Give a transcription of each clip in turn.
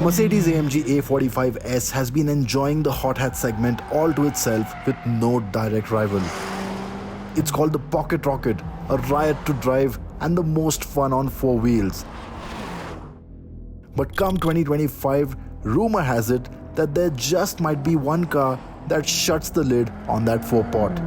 The Mercedes-AMG A45S has been enjoying the hot hatch segment all to itself with no direct rival. It's called the Pocket Rocket, a riot to drive and the most fun on four wheels. But come 2025, rumor has it that there just might be one car that shuts the lid on that four-pot.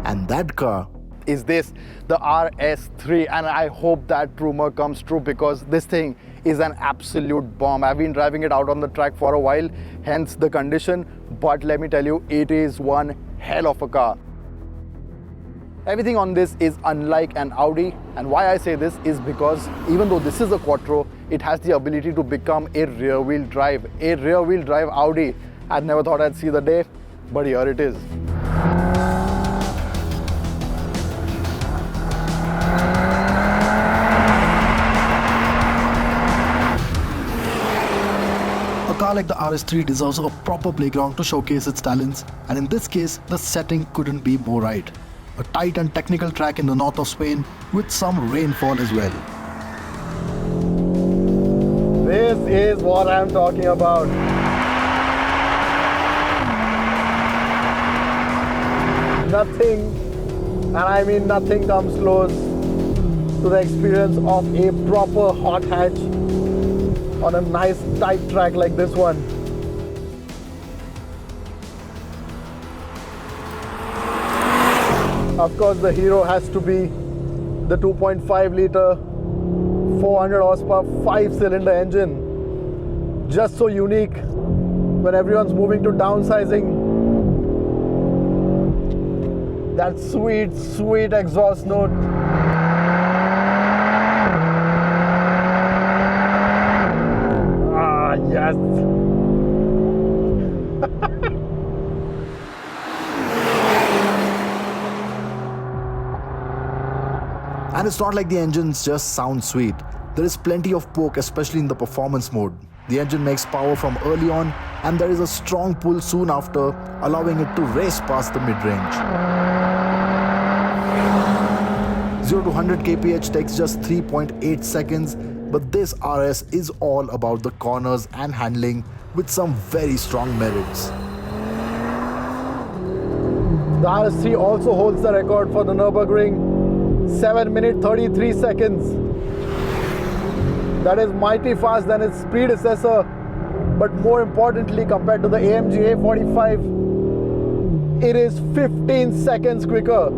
And that car is this, the RS3, and I hope that rumor comes true because this thing is an absolute bomb. I've been driving it out on the track for a while, hence the condition, but let me tell you, it is one hell of a car. Everything on this is unlike an Audi, and why I say this is because even though this is a Quattro, it has the ability to become a rear-wheel drive. A rear-wheel drive Audi. I never thought I'd see the day, but here it is. A car like the RS3 deserves a proper playground to showcase its talents, and in this case, the setting couldn't be more right. A tight and technical track in the north of Spain with some rainfall as well. This is what I'm talking about. Nothing, and I mean nothing, comes close to the experience of a proper hot hatch on a nice tight track like this one. Of course, the hero has to be the 2.5 litre 400 horsepower 5-cylinder engine. Just so unique when everyone's moving to downsizing. That sweet, sweet exhaust note. Ah, yes. And it's not like the engines just sound sweet. There is plenty of poke, especially in the performance mode. The engine makes power from early on, and there is a strong pull soon after, allowing it to race past the mid-range. 0 to 100 kph takes just 3.8 seconds, but this RS is all about the corners and handling with some very strong merits. The RS3 also holds the record for the Nürburgring. 7 minutes 33 seconds. That is mighty fast than its predecessor, but more importantly, compared to the AMG A45, it is 15 seconds quicker.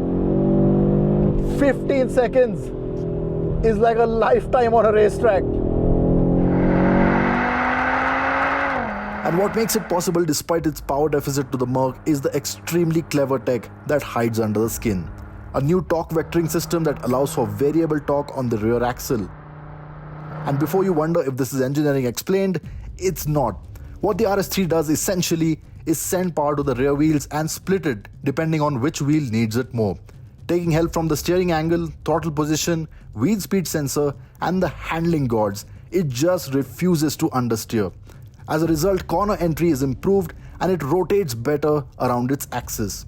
15 seconds is like a lifetime on a racetrack. And what makes it possible despite its power deficit to the Merc is the extremely clever tech that hides under the skin. A new torque vectoring system that allows for variable torque on the rear axle. And before you wonder if this is engineering explained, it's not. What the RS3 does essentially is send power to the rear wheels and split it depending on which wheel needs it more. Taking help from the steering angle, throttle position, wheel speed sensor and the handling gods, it just refuses to understeer. As a result, corner entry is improved and it rotates better around its axis.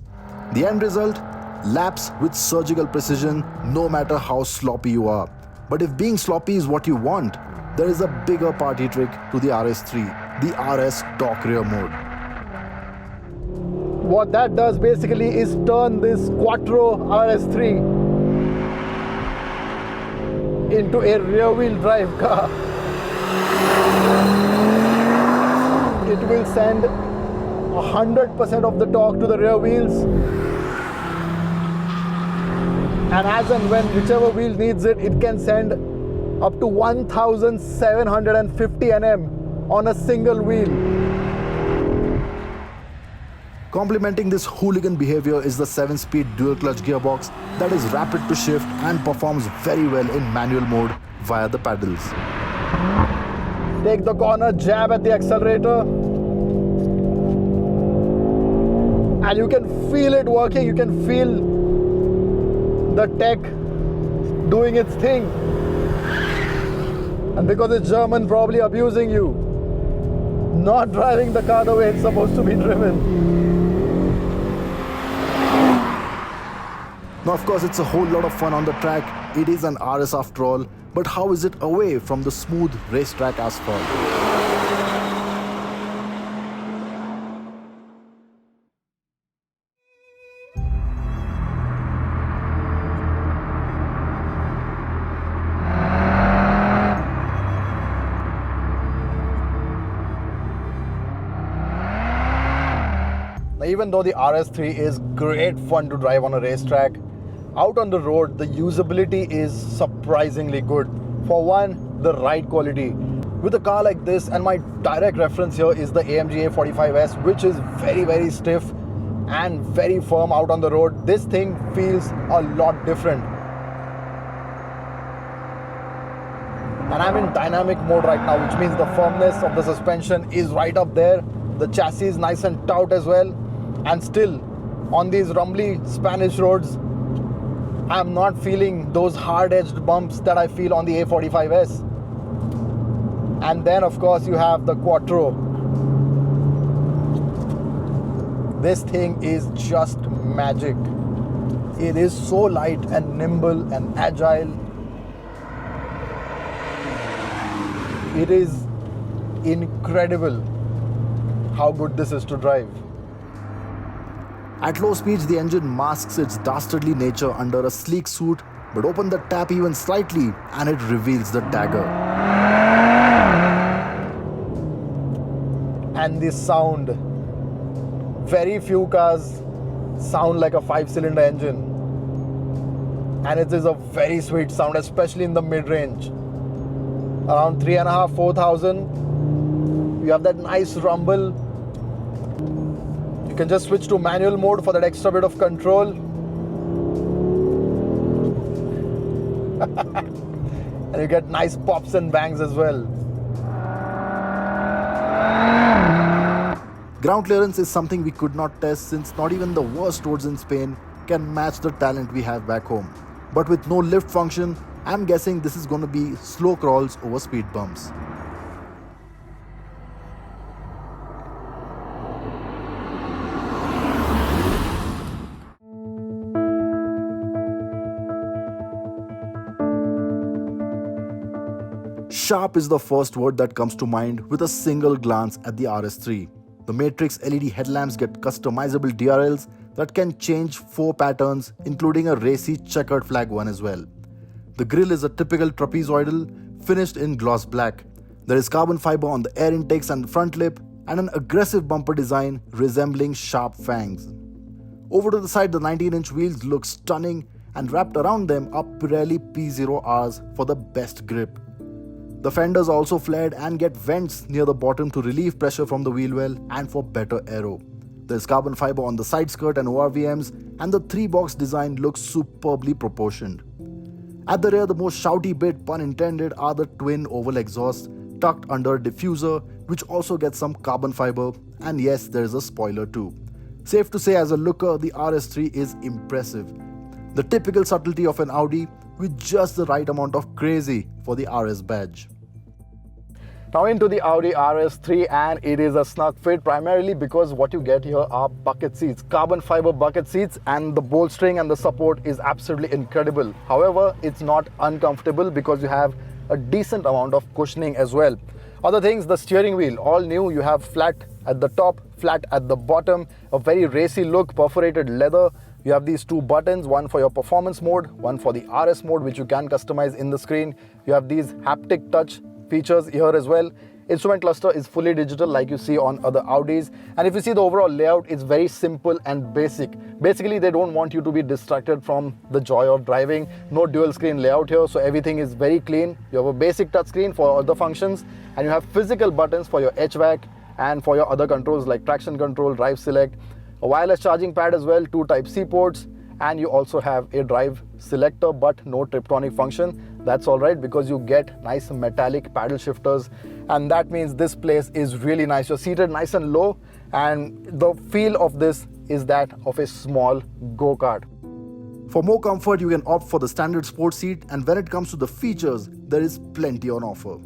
The end result? Laps with surgical precision no matter how sloppy you are. But if being sloppy is what you want, there is a bigger party trick to the RS3, the RS Torque Rear mode. What that does basically is turn this Quattro RS3 into a rear-wheel drive car. It will send 100% of the torque to the rear wheels. And as and when whichever wheel needs it, it can send up to 1,750 Nm on a single wheel. Complementing this hooligan behavior is the 7-speed dual-clutch gearbox that is rapid to shift and performs very well in manual mode via the pedals. Take the corner, jab at the accelerator, and you can feel it working. You can feel the tech doing its thing. And because it's German, probably abusing you. Not driving the car the way it's supposed to be driven. Now, of course, it's a whole lot of fun on the track. It is an RS after all, but how is it away from the smooth racetrack asphalt? even though the RS3 is great fun to drive on a racetrack, out on the road, the usability is surprisingly good. For one, the ride quality. With a car like this, and my direct reference here is the AMG A45S, which is very, very stiff and very firm out on the road. This thing feels a lot different. And I'm in dynamic mode right now, which means the firmness of the suspension is right up there. The chassis is nice and taut as well. And still, on these rumbly Spanish roads, I'm not feeling those hard-edged bumps that I feel on the A45S. And then, of course, you have the Quattro. This thing is just magic. It is so light and nimble and agile. It is incredible how good this is to drive. At low speeds, the engine masks its dastardly nature under a sleek suit, but open the tap even slightly and it reveals the dagger. And the sound. Very few cars sound like a 5-cylinder engine. And it is a very sweet sound, especially in the mid-range. Around 3,500, 4,000, you have that nice rumble. You can just switch to manual mode for that extra bit of control. And you get nice pops and bangs as well. Ground clearance is something we could not test since not even the worst roads in Spain can match the talent we have back home. But with no lift function, I'm guessing this is going to be slow crawls over speed bumps. Sharp is the first word that comes to mind with a single glance at the RS3. The Matrix LED headlamps get customizable DRLs that can change 4 patterns, including a racy checkered flag one as well. The grille is a typical trapezoidal, finished in gloss black. There is carbon fiber on the air intakes and the front lip, and an aggressive bumper design resembling sharp fangs. Over to the side, the 19-inch wheels look stunning, and wrapped around them are Pirelli P0Rs for the best grip. The fenders are also flared and get vents near the bottom to relieve pressure from the wheel well and for better aero. There is carbon fiber on the side skirt and ORVMs, and the 3-box design looks superbly proportioned. At the rear, the most shouty bit, pun intended, are the twin oval exhausts tucked under a diffuser, which also gets some carbon fiber, and yes, there is a spoiler too. Safe to say, as a looker, the RS3 is impressive. The typical subtlety of an Audi with just the right amount of crazy for the RS badge. Now into the Audi RS3, and it is a snug fit primarily because what you get here are bucket seats, carbon fiber bucket seats, and the bolstering and the support is absolutely incredible. However, it's not uncomfortable because you have a decent amount of cushioning as well. Other things, the steering wheel, all new. You have flat at the top, flat at the bottom, a very racy look, perforated leather. You have these 2 buttons, one for your performance mode, one for the RS mode, which you can customize in the screen. You have these haptic touch features here as well. Instrument cluster is fully digital like you see on other Audis. And if you see the overall layout, it's very simple and basic. Basically, they don't want you to be distracted from the joy of driving. No dual screen layout here, so everything is very clean. You have a basic touch screen for other functions, and you have physical buttons for your HVAC and for your other controls like traction control, drive select, a wireless charging pad as well, 2 Type-C ports, and you also have a drive selector but no Tiptronic function. That's alright because you get nice metallic paddle shifters, and that means this place is really nice. You're seated nice and low, and the feel of this is that of a small go-kart. For more comfort, you can opt for the standard sports seat, and when it comes to the features, there is plenty on offer.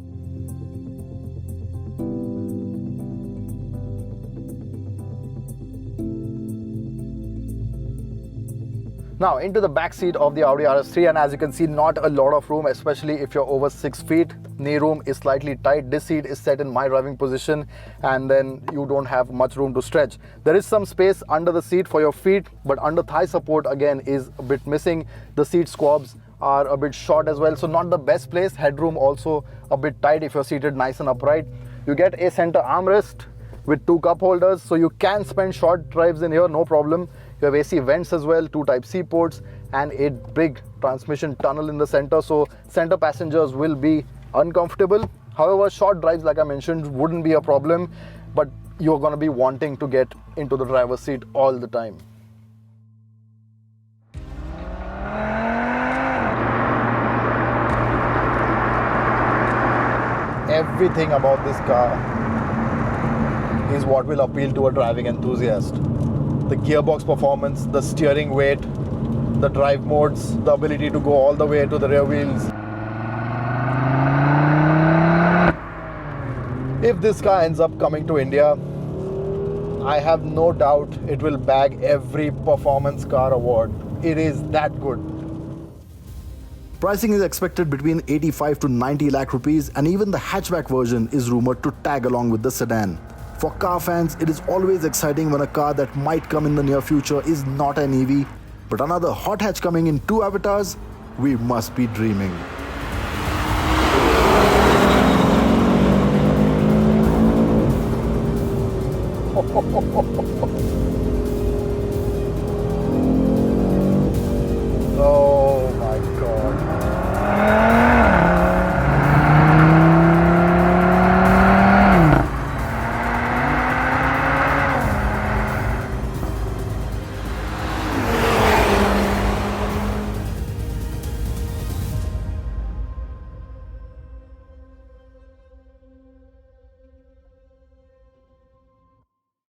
Now into the back seat of the Audi RS3, and as you can see, not a lot of room, especially if you're over 6 feet. Knee room is slightly tight. This seat is set in my driving position, and then you don't have much room to stretch. There is some space under the seat for your feet, but under thigh support again is a bit missing. The seat squabs are a bit short as well, so not the best place. Headroom also a bit tight if you're seated nice and upright. You get a center armrest. with 2 cup holders, so you can spend short drives in here, no problem. You have AC vents as well, 2 Type-C ports, and a big transmission tunnel in the center, so center passengers will be uncomfortable. However, short drives, like I mentioned, wouldn't be a problem, but you're going to be wanting to get into the driver's seat all the time. Everything about this car is what will appeal to a driving enthusiast. The gearbox performance, the steering weight, the drive modes, the ability to go all the way to the rear wheels. If this car ends up coming to India, I have no doubt it will bag every performance car award. It is that good. Pricing is expected between 85 to 90 lakh rupees, and even the hatchback version is rumored to tag along with the sedan. For car fans, it is always exciting when a car that might come in the near future is not an EV, but another hot hatch coming in 2 avatars. We must be dreaming.